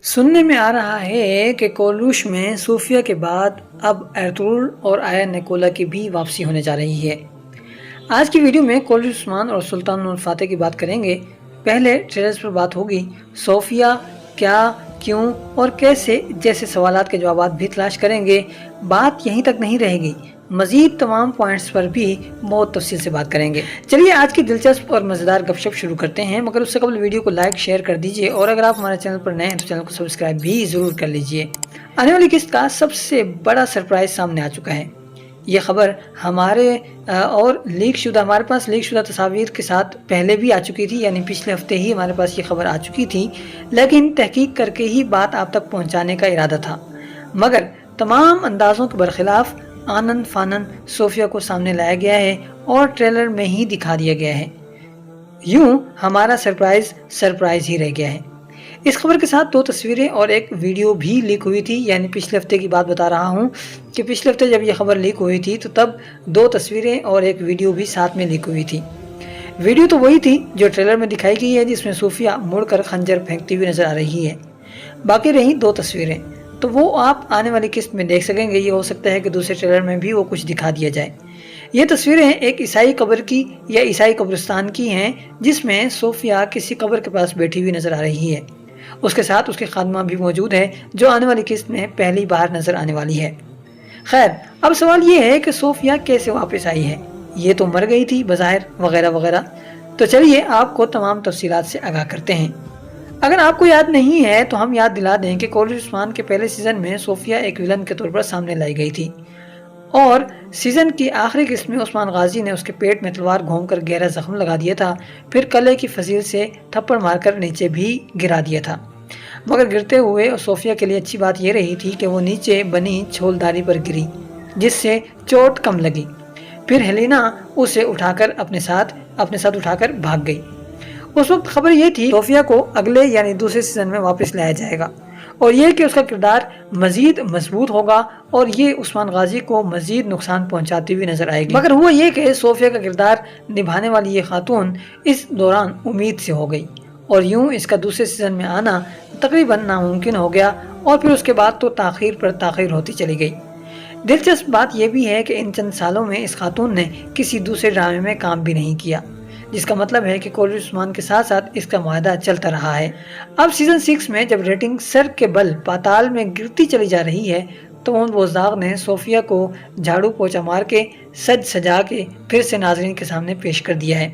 सुनने में आ रहा है कि कोलरूश में सूफिया के बाद अब एर्तुगरुल और आया निकोला की भी वापसी होने जा रही है। आज की वीडियो में कोलरूश उस्मान और सुल्तान नूर फातेह की बात करेंगे। पहले ट्रेलर्स पर बात होगी, सोफिया क्या, क्यों और कैसे जैसे सवालात के जवाब भी तलाश करेंगे। बात यहीं तक नहीं रहेगी, मजीद तमाम पॉइंट्स पर भी बहुत तफसील से बात करेंगे। चलिए आज की दिलचस्प और मज़ेदार गपशप शुरू करते हैं, मगर उससे कबल वीडियो को लाइक शेयर कर दीजिए और अगर आप हमारे चैनल पर नए हैं तो चैनल को सब्सक्राइब भी ज़रूर कर लीजिए। आने वाली किस्त का सबसे बड़ा सरप्राइज सामने आ चुका है। ये खबर हमारे पास लीक शुदा तस्वीर के साथ पहले भी आ चुकी थी, यानी पिछले हफ्ते ही हमारे पास ये खबर आ चुकी थी, लेकिन तहकीक करके ही बात आप तक पहुंचाने का इरादा था। मगर तमाम अंदाज़ों के बरखिलाफ आनन फानन सोफिया को सामने लाया गया है और ट्रेलर में ही दिखा दिया गया है। यूं हमारा सरप्राइज ही रह गया है। इस खबर के साथ 2 तस्वीरें और एक वीडियो भी लीक हुई थी, यानी पिछले हफ्ते की बात बता रहा हूं कि पिछले हफ्ते जब यह खबर लीक हुई थी तो तब 2 तस्वीरें और एक वीडियो भी साथ में लीक हुई थी। वीडियो तो वही थी जो ट्रेलर में दिखाई गई है, जिसमें सूफिया मुड़कर खंजर फेंकती हुई नजर आ रही है। बाकी रही 2 तस्वीरें तो वो आप आने वाली किस्त में देख सकेंगे। ये हो सकता है कि दूसरे ट्रेलर में भी वो कुछ दिखा दिया जाए। ये तस्वीरें एक ईसाई कब्र की या ईसाई कब्रिस्तान की हैं, जिसमें सोफिया किसी कब्र के पास बैठी हुई नजर आ रही है। उसके साथ उसके खादमा भी मौजूद है जो आने वाली किस्त में पहली बार नजर आने वाली है। खैर, अब सवाल ये है कि सोफिया कैसे वापस आई है। ये तो मर गई थी बज़ाहिर वगैरह वगैरह। तो चलिए आपको तमाम तफसीलात से आगाह करते हैं। अगर आपको याद नहीं है तो हम याद दिला दें कि कोलरूश उस्मान के पहले सीजन में सोफिया एक विलन के तौर पर सामने लाई गई थी और सीजन की आखिरी किस्त में उस्मान गाजी ने उसके पेट में तलवार घोंपकर गहरा जख्म लगा दिया था, फिर कले की फजील से थप्पड़ मारकर नीचे भी गिरा दिया था। मगर गिरते हुए सोफिया के लिए अच्छी बात यह रही थी कि वो नीचे बनी छोलदारी पर गिरी, जिससे चोट कम लगी। फिर हेलेना उसे उठाकर अपने साथ उठाकर भाग गई। उस वक्त खबर ये थी सोफिया को अगले यानी दूसरे सीजन में वापस लाया जाएगा और ये कि उसका किरदार मजीद मजबूत होगा और ये उस्मान गाजी को मजीद नुकसान पहुंचाती हुई नजर आएगी। मगर हुआ ये कि सोफिया का किरदार निभाने वाली ये खातून इस दौरान उम्मीद से हो गई और यूं इसका दूसरे सीजन में आना तकरीबन नामुमकिन हो गया और फिर उसके बाद तो ताखीर पर ताखीर होती चली गई। दिलचस्प बात यह भी है कि इन चंद सालों में इस खातून ने किसी दूसरे ड्रामे में काम भी नहीं किया, जिसका मतलब है कि कोलरूश उस्मान के साथ साथ इसका मुआहदा चलता रहा है। अब सीजन 6 में जब रेटिंग सर के बल पाताल में गिरती चली जा रही है तो मोहम्मद बोज़दाग ने सोफिया को झाड़ू पोछा मार के सजा के फिर से नाजरीन के सामने पेश कर दिया है।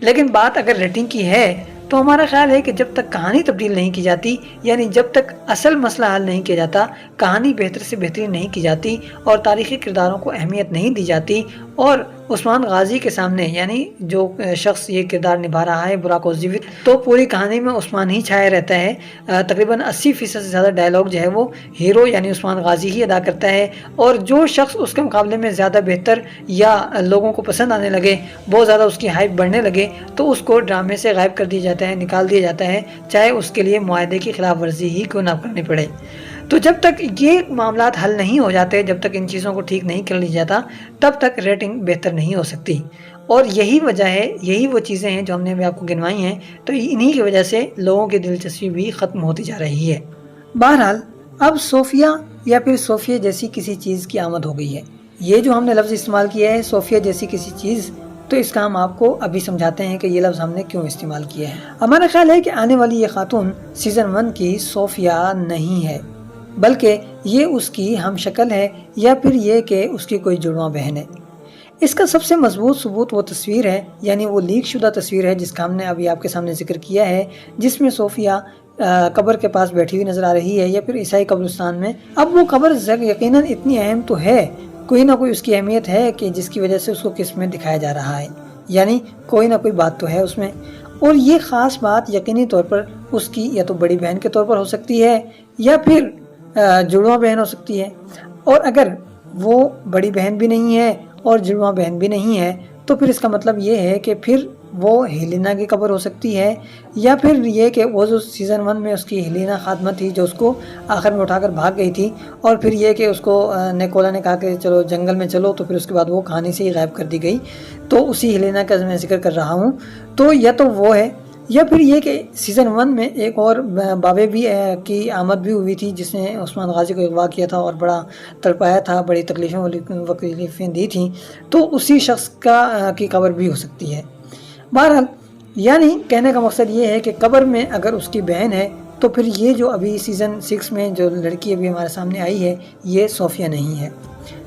लेकिन बात अगर रेटिंग की है तो हमारा ख्याल है कि जब तक कहानी तब्दील नहीं की जाती, यानी जब तक असल मसला हल नहीं किया जाता, कहानी बेहतर से बेहतरीन नहीं की जाती और तारीखी किरदारों को अहमियत नहीं दी जाती और उस्मान गाजी के सामने यानी जो शख्स ये किरदार निभा रहा है बुराक उज़्ज़ीवित, तो पूरी कहानी में उस्मान ही छाया रहता है। तकरीबन 80% से ज़्यादा डायलॉग जो है वो हीरो यानी उस्मान गाजी ही अदा करता है और जो शख्स उसके मुकाबले में ज़्यादा बेहतर या लोगों को पसंद आने लगे, बहुत ज़्यादा उसकी हाइप बढ़ने लगे, तो उसको ड्रामे से गायब कर दिया जाता है, निकाल दिया जाता है, चाहे उसके लिए मुआहदे की खिलाफ वर्जी ही क्यों ना करनी पड़े। तो जब तक ये मामलात हल नहीं हो जाते, जब तक इन चीज़ों को ठीक नहीं कर लिया जाता, तब तक रेटिंग बेहतर नहीं हो सकती। और यही वजह है, यही वो चीज़ें हैं जो हमने अभी आपको गिनवाई हैं, तो इन्हीं की वजह से लोगों की दिलचस्पी भी ख़त्म होती जा रही है। बहरहाल अब सोफिया या फिर सोफिया जैसी किसी चीज़ की आमद हो गई है। ये जो हमने लफ्ज़ इस्तेमाल किया है सोफिया जैसी किसी चीज़, तो इसका हम आपको अभी समझाते हैं कि ये लफ्ज़ हमने क्यों इस्तेमाल किया है। हमारा ख्याल है कि आने वाली ये खातून सीज़न 1 की सोफिया नहीं है, बल्कि ये उसकी हम शक्ल है या फिर ये कि उसकी कोई जुड़वा बहन है। इसका सबसे मजबूत सबूत वो तस्वीर है, यानी वो लीक शुदा तस्वीर है जिसका हमने अभी आपके सामने जिक्र किया है, जिसमें सोफिया कब्र के पास बैठी हुई नज़र आ रही है या फिर ईसाई कब्रिस्तान में। अब वो कब्र यकीनन इतनी अहम तो है, कोई ना कोई उसकी अहमियत है कि जिसकी वजह से उसको किस में दिखाया जा रहा है, यानी कोई ना कोई बात तो है उसमें। और ये ख़ास बात यकीनी तौर पर उसकी या तो बड़ी बहन के तौर पर हो सकती है या फिर जुड़वा बहन हो सकती है। और अगर वो बड़ी बहन भी नहीं है और जुड़वा बहन भी नहीं है तो फिर इसका मतलब ये है कि फिर वो हेलेना की कब्र हो सकती है या फिर ये कि वो जो सीज़न 1 में उसकी हेलेना खादमा थी जो उसको आखिर में उठाकर भाग गई थी और फिर ये कि उसको निकोला ने कहा कि चलो जंगल में चलो, तो फिर उसके बाद वो कहानी से ही गायब कर दी गई, तो उसी हेलेना का मैं जिक्र कर रहा हूँ। तो या तो वो है یا پھر یہ کہ سیزن 1 میں ایک اور بابے بھی کی آمد بھی ہوئی تھی جس نے عثمان غازی کو اغوا کیا تھا اور بڑا تڑپایا تھا، بڑی تکلیفیں دی تھیں، تو اسی شخص کی قبر بھی ہو سکتی ہے۔ بہرحال یعنی کہنے کا مقصد یہ ہے کہ قبر میں اگر اس کی بہن ہے تو پھر یہ جو ابھی سیزن 6 میں جو لڑکی ابھی ہمارے سامنے آئی ہے یہ صوفیہ نہیں ہے،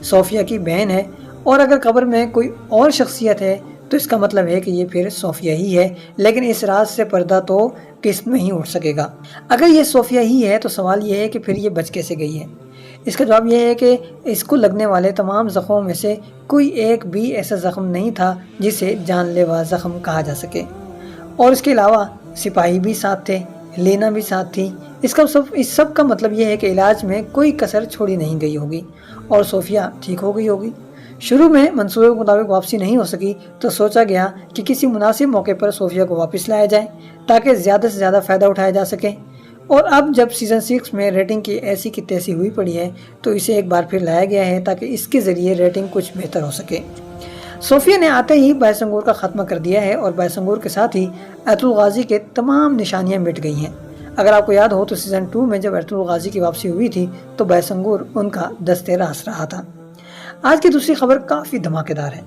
صوفیہ کی بہن ہے۔ اور اگر قبر میں کوئی اور شخصیت ہے تو اس کا مطلب ہے کہ یہ پھر صوفیہ ہی ہے، لیکن اس راز سے پردہ تو قسط میں ہی اٹھ سکے گا۔ اگر یہ صوفیہ ہی ہے تو سوال یہ ہے کہ پھر یہ بچ کیسے گئی ہے؟ اس کا جواب یہ ہے کہ اس کو لگنے والے تمام زخموں میں سے کوئی ایک بھی ایسا زخم نہیں تھا جسے جان لیوا زخم کہا جا سکے، اور اس کے علاوہ سپاہی بھی ساتھ تھے، لینا بھی ساتھ تھی۔ اس سب کا مطلب یہ ہے کہ علاج میں کوئی کسر چھوڑی نہیں گئی ہوگی اور صوفیہ ٹھیک ہو گئی ہوگی۔ شروع میں منصوبے کے مطابق واپسی نہیں ہو سکی تو سوچا گیا کہ کسی مناسب موقع پر صوفیہ کو واپس لایا جائے تاکہ زیادہ سے زیادہ فائدہ اٹھایا جا سکے، اور اب جب سیزن 6 میں ریٹنگ کی ایسی کی تیسی ہوئی پڑی ہے تو اسے ایک بار پھر لایا گیا ہے تاکہ اس کے ذریعے ریٹنگ کچھ بہتر ہو سکے۔ صوفیہ نے آتے ہی بائسنگور کا خاتمہ کر دیا ہے اور بائسنگور کے ساتھ ہی ایرطغرل غازی کے تمام نشانیاں مٹ گئی ہیں۔ اگر آپ کو یاد ہو تو سیزن 2 میں جب ایرطغرل غازی کی واپسی ہوئی تھی تو بائسنگور ان کا دست راس رہا تھا۔ آج کی دوسری خبر کافی دھماکے دار ہے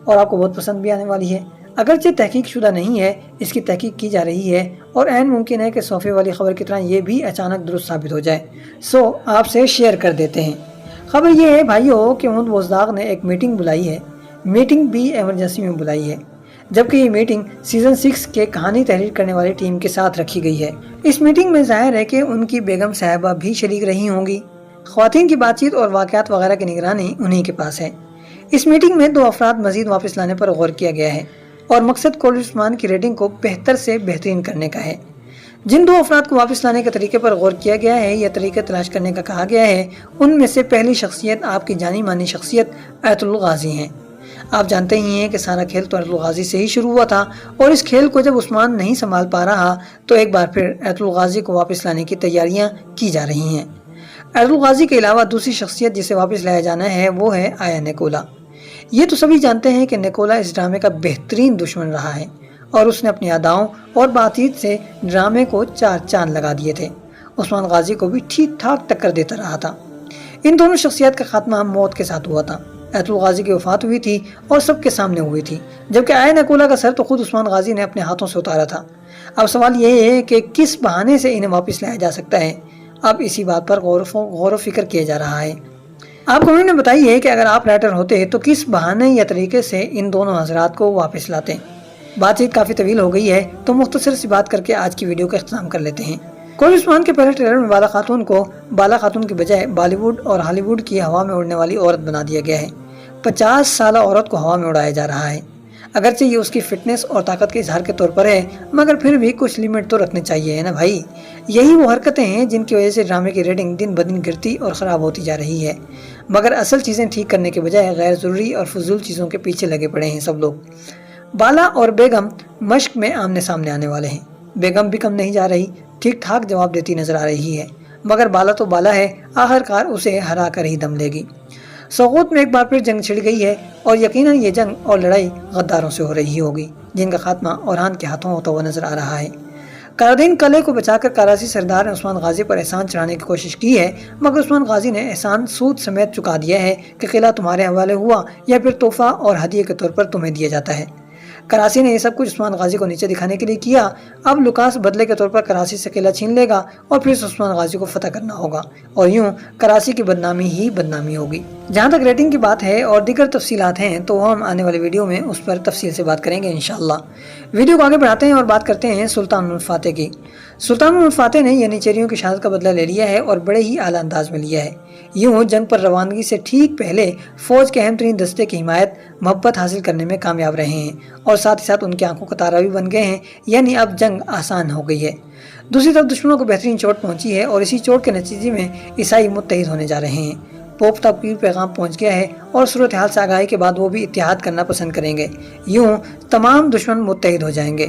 اور آپ کو بہت پسند بھی آنے والی ہے۔ اگرچہ تحقیق شدہ نہیں ہے، اس کی تحقیق کی جا رہی ہے اور عین ممکن ہے کہ صوفیہ والی خبر کی طرح یہ بھی اچانک درست ثابت ہو جائے، سو آپ سے شیئر کر دیتے ہیں۔ خبر یہ ہے بھائیو کہ محمد بزدار نے ایک میٹنگ بلائی ہے، میٹنگ بھی ایمرجنسی میں بلائی ہے، جبکہ یہ میٹنگ سیزن 6 کے کہانی تحریر کرنے والی ٹیم کے ساتھ رکھی گئی ہے۔ اس میٹنگ میں ظاہر ہے کہ ان کی بیگم صاحبہ بھی شریک رہی ہوں گی۔ خواتین کی بات چیت اور واقعات وغیرہ کی نگرانی انہی کے پاس ہے۔ اس میٹنگ میں 2 افراد مزید واپس لانے پر غور کیا گیا ہے اور مقصد کولر عثمان کی ریٹنگ کو بہتر سے بہترین کرنے کا ہے۔ جن 2 افراد کو واپس لانے کے طریقے پر غور کیا گیا ہے یا طریقے تلاش کرنے کا کہا گیا ہے، ان میں سے پہلی شخصیت آپ کی جانی مانی شخصیت ایرطغرل غازی ہیں۔ آپ جانتے ہی ہیں کہ سارا کھیل تو ایرطغرل غازی سے ہی شروع ہوا تھا، اور اس کھیل کو جب عثمان نہیں سنبھال پا رہا تو ایک بار پھر ایرطغرل غازی کو واپس لانے کی تیاریاں کی جا رہی ہیں۔ ایرطغرل غازی کے علاوہ دوسری شخصیت جسے واپس لایا جانا ہے وہ ہے آیا نیکولا۔ یہ تو سبھی جانتے ہیں کہ نیکولا اس ڈرامے کا بہترین دشمن رہا ہے اور اس نے اپنی اداؤں اور بات چیت سے ڈرامے کو 4 چاند لگا دیے تھے، عثمان غازی کو بھی ٹھیک ٹھاک ٹکر دیتا رہا تھا۔ ان دونوں شخصیات کا خاتمہ موت کے ساتھ ہوا تھا۔ ایرطغرل غازی کی وفات ہوئی تھی اور سب کے سامنے ہوئی تھی، جبکہ آیا نیکولا کا سر تو خود عثمان غازی نے اپنے ہاتھوں سے اتارا تھا۔ اب سوال یہ ہے کہ کس بہانے سے انہیں واپس لایا جا سکتا ہے؟ اب اسی بات پر غور و فکر کیا جا رہا ہے۔ آپ کمنٹ میں بتائیے کہ اگر آپ رائٹر ہوتے تو کس بہانے یا طریقے سے ان دونوں حضرات کو واپس لاتے۔ بات چیت کافی طویل ہو گئی ہے تو مختصر سی بات کر کے آج کی ویڈیو کا اختتام کر لیتے ہیں۔ کولر عثمان کے پہلے ٹریلر میں بالا خاتون کو بالا خاتون کی بجائے بالی ووڈ اور ہالی ووڈ کی ہوا میں اڑنے والی عورت بنا دیا گیا ہے۔ 50 سالہ عورت کو ہوا میں اڑایا جا رہا ہے۔ اگرچہ یہ اس کی فٹنس اور طاقت کے اظہار کے طور پر ہے، مگر پھر بھی کچھ لیمٹ تو رکھنے چاہیے ہے نا بھائی۔ یہی وہ حرکتیں ہیں جن کی وجہ سے ڈرامے کی ریٹنگ دن بدن گرتی اور خراب ہوتی جا رہی ہے، مگر اصل چیزیں ٹھیک کرنے کے بجائے غیر ضروری اور فضول چیزوں کے پیچھے لگے پڑے ہیں سب لوگ۔ بالا اور بیگم مشق میں آمنے سامنے آنے والے ہیں۔ بیگم بھی کم نہیں جا رہی، ٹھیک ٹھاک جواب دیتی نظر آ رہی ہے، مگر بالا تو بالا ہے، آخر کار اسے ہرا کر ہی دم لے گی۔ سوغوت میں ایک بار پھر جنگ چھڑ گئی ہے اور یقیناً یہ جنگ اور لڑائی غداروں سے ہو رہی ہوگی جن کا خاتمہ اوران کے ہاتھوں ہوتا ہوا نظر آ رہا ہے۔ قرادین قلعے کو بچا کر کراچی سردار نے عثمان غازی پر احسان چڑھانے کی کوشش کی ہے، مگر عثمان غازی نے احسان سود سمیت چکا دیا ہے کہ قلعہ تمہارے حوالے ہوا یا پھر تحفہ اور ہدیے کے طور پر تمہیں دیا جاتا ہے۔ کراچی نے یہ سب کچھ عثمان غازی کو نیچے دکھانے کے لیے کیا۔ اب لوکاس بدلے کے طور پر کراچی سے قلعہ چھین لے گا اور پھر عثمان غازی کو فتح کرنا ہوگا، اور یوں کراچی کی بدنامی ہی بدنامی ہوگی۔ جہاں تک ریٹنگ کی بات ہے اور دیگر تفصیلات ہیں تو ہم آنے والے ویڈیو میں اس پر تفصیل سے بات کریں گے انشاءاللہ۔ ویڈیو کو آگے بڑھاتے ہیں اور بات کرتے ہیں سلطان محمد فاتح کی۔ سلطان محمد فاتح نے یعنی چیریوں کی شہادت کا بدلہ لے لیا ہے اور بڑے ہی اعلیٰ انداز میں لیا ہے۔ یوں جنگ پر روانگی سے ٹھیک پہلے فوج کے اہم ترین دستے کی حمایت محبت حاصل کرنے میں کامیاب رہے ہیں اور ساتھ ہی ساتھ ان کی آنکھوں کا تارا بھی بن گئے ہیں، یعنی اب جنگ آسان ہو گئی ہے۔ دوسری طرف دشمنوں کو بہترین چوٹ پہنچی ہے اور اسی چوٹ کے نتیجے میں عیسائی متحد ہونے جا رہے ہیں۔ پوپ تک بھی پیغام پہنچ گیا ہے اور صورتحال سے آگاہی کے بعد وہ بھی اتحاد کرنا پسند کریں گے، یوں تمام دشمن متحد ہو جائیں گے۔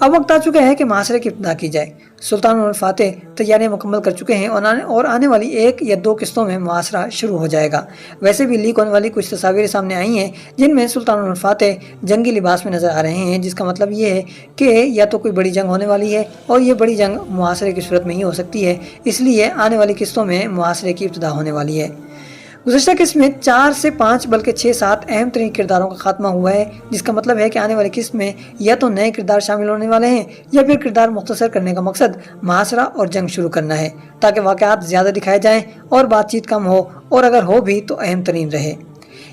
अब वक्त आ चुका है कि मुहासरे की इब्तिदा की जाए। सुल्तान और फातेह तैयारियां मुकम्मल कर चुके हैं और आने वाली 1 या 2 किस्तों में मुहासरा शुरू हो जाएगा। वैसे भी लीक होने वाली कुछ तस्वीरें सामने आई हैं जिनमें सुल्तान और फातेह जंगी लिबास में नजर आ रहे हैं, जिसका मतलब ये है कि या तो कोई बड़ी जंग होने वाली है और ये बड़ी जंग मुहासरे की सूरत में ही हो सकती है, इसलिए आने वाली किस्तों में मुहासरे की इब्तिदा होने वाली है। गुज़श्ता किस्त में 4 से 5 बल्कि 6-7 अहम तरीन किरदारों का खात्मा हुआ है, जिसका मतलब है कि आने वाली किस्त में या तो नए किरदार शामिल होने वाले हैं या फिर किरदार मुख्तसर करने का मकसद मुहासरा और जंग शुरू करना है, ताकि वाक़यात ज़्यादा दिखाए जाएँ और बातचीत कम हो, और अगर हो भी तो अहम तरीन रहे।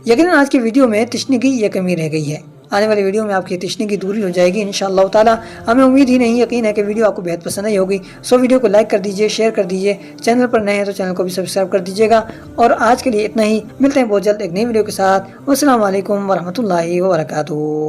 यकीनन आज की वीडियो में तशनीगी ये कमी रह गई है। आने वाली वीडियो में आपकी तशनीगी दूरी हो जाएगी इंशाअल्लाह ताला। हमें उम्मीद ही नहीं, यकीन है कि वीडियो आपको बेहद पसंद आई होगी। सो वीडियो को लाइक कर दीजिए, शेयर कर दीजिए, चैनल पर नए हैं तो चैनल को भी सब्सक्राइब कर दीजिएगा। और आज के लिए इतना ही, मिलते हैं बहुत जल्द एक नई वीडियो के साथ। अस्सलाम वालेकुम वरहमतुल्लाहि वबरकातुहू।